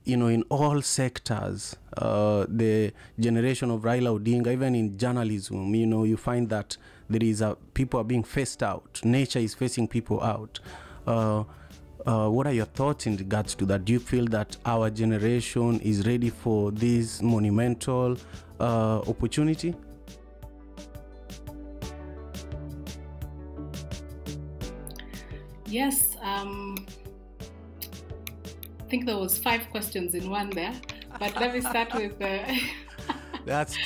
in all sectors, the generation of Raila Odinga, even in journalism, you find that people are being phased out. Nature is phasing people out. What are your thoughts in regards to that? Do you feel that our generation is ready for this monumental opportunity? Yes, I think there was 5 questions in one there, but let me start with the... That's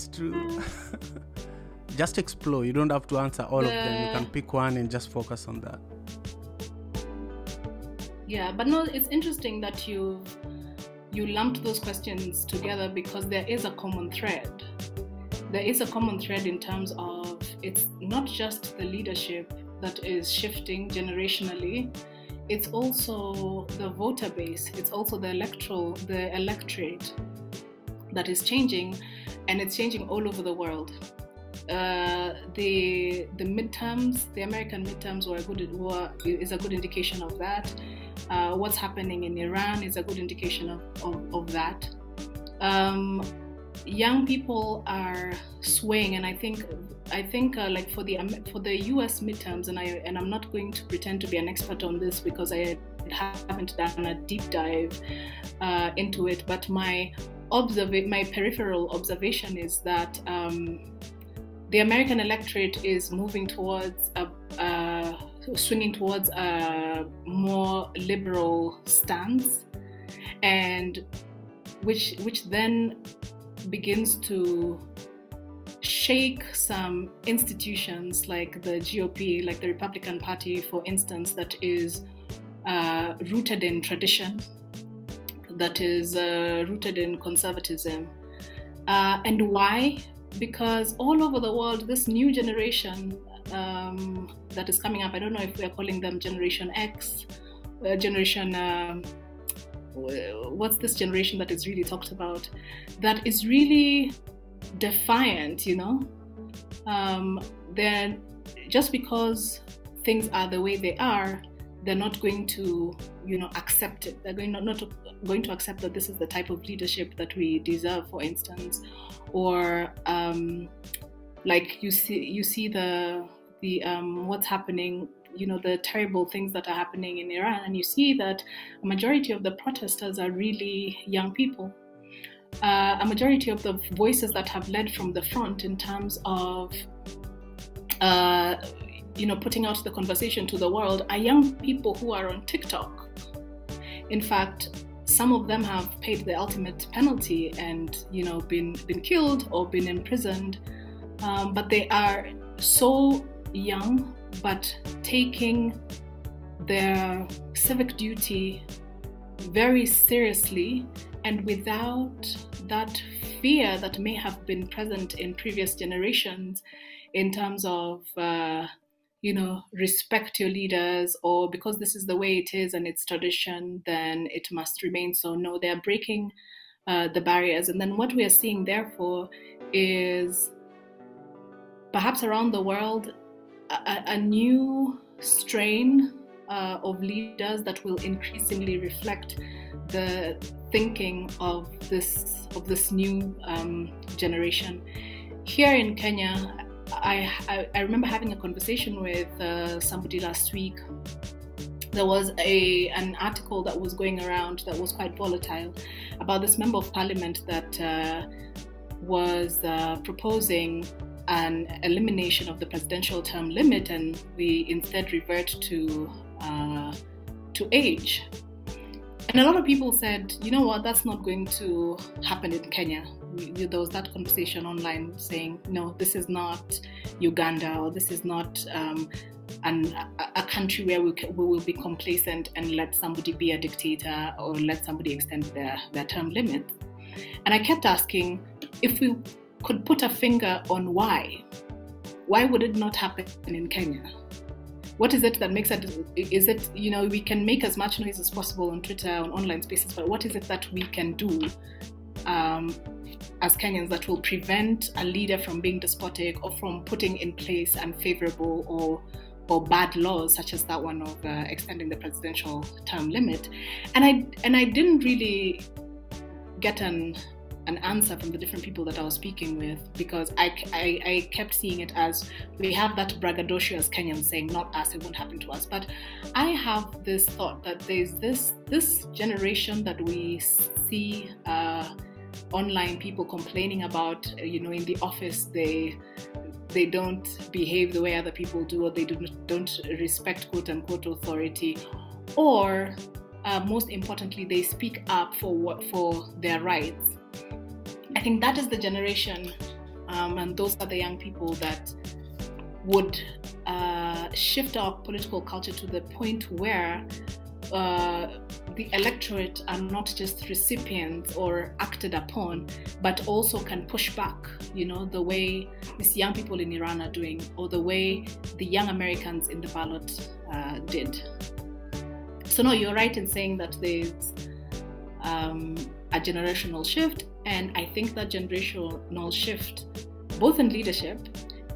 true. Just explore. You don't have to answer all of them. You can pick one and just focus on that. Yeah, but no, it's interesting that you lumped those questions together because there is a common thread. There is a common thread in terms of it's not just the leadership that is shifting generationally, it's also the voter base, it's also the electorate that is changing, and it's changing all over the world. The midterms, the American midterms is a good indication of that. What's happening in Iran is a good indication of that. Young people are swaying, and I think like for the US midterms, and I'm not going to pretend to be an expert on this because I haven't done a deep dive into it, but my peripheral observation is that the American electorate is moving towards swinging towards a more liberal stance, and which then begins to shake some institutions like the GOP, like the Republican Party, for instance, that is rooted in tradition, that is rooted in conservatism. And why? Because all over the world, this new generation that is coming up, I don't know if we are calling them Generation X, what's this generation that is really talked about, that is really defiant, They're just because things are the way they are, they're not going to, accept it. They're not going to accept that this is the type of leadership that we deserve, for instance, or like you see the what's happening, the terrible things that are happening in Iran, and you see that a majority of the protesters are really young people. A majority of the voices that have led from the front in terms of putting out the conversation to the world are young people who are on TikTok. In fact, some of them have paid the ultimate penalty and been killed or been imprisoned, but they are so young, but taking their civic duty very seriously, and without that fear that may have been present in previous generations in terms of respect your leaders, or because this is the way it is and it's tradition, then it must remain so. No, they're breaking the barriers. And then what we are seeing, therefore, is perhaps around the world, a new strain of leaders that will increasingly reflect the thinking of this new generation. Here in Kenya, I remember having a conversation with somebody last week. There was an article that was going around that was quite volatile about this member of parliament that was proposing an elimination of the presidential term limit, and we instead revert to age. And a lot of people said, you know what, that's not going to happen in Kenya. There was that conversation online saying, no, this is not Uganda, or this is not a country where we will be complacent and let somebody be a dictator or let somebody extend their term limit. And I kept asking, if we could put a finger on why would it not happen in Kenya? What is it that makes it? Is it, we can make as much noise as possible on Twitter, on online spaces, but what is it that we can do as Kenyans that will prevent a leader from being despotic or from putting in place unfavorable or or bad laws, such as that one of extending the presidential term limit. And I didn't really get an answer from the different people that I was speaking with, because I kept seeing it as, we have that braggadocio as Kenyans saying, not us, it won't happen to us. But I have this thought that there's this generation that we see online, people complaining about, in the office, they don't behave the way other people do, or they don't respect quote unquote authority, or most importantly, they speak up for their rights. I think that is the generation, and those are the young people that would shift our political culture to the point where the electorate are not just recipients or acted upon, but also can push back, the way these young people in Iran are doing, or the way the young Americans in the ballot did. So no, you're right in saying that there's a generational shift, and I think that generational shift, both in leadership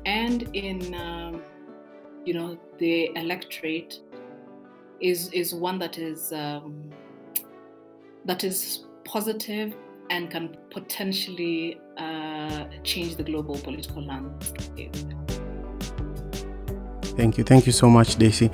and in the electorate, is one that is positive and can potentially change the global political landscape. Thank you so much, Daisy.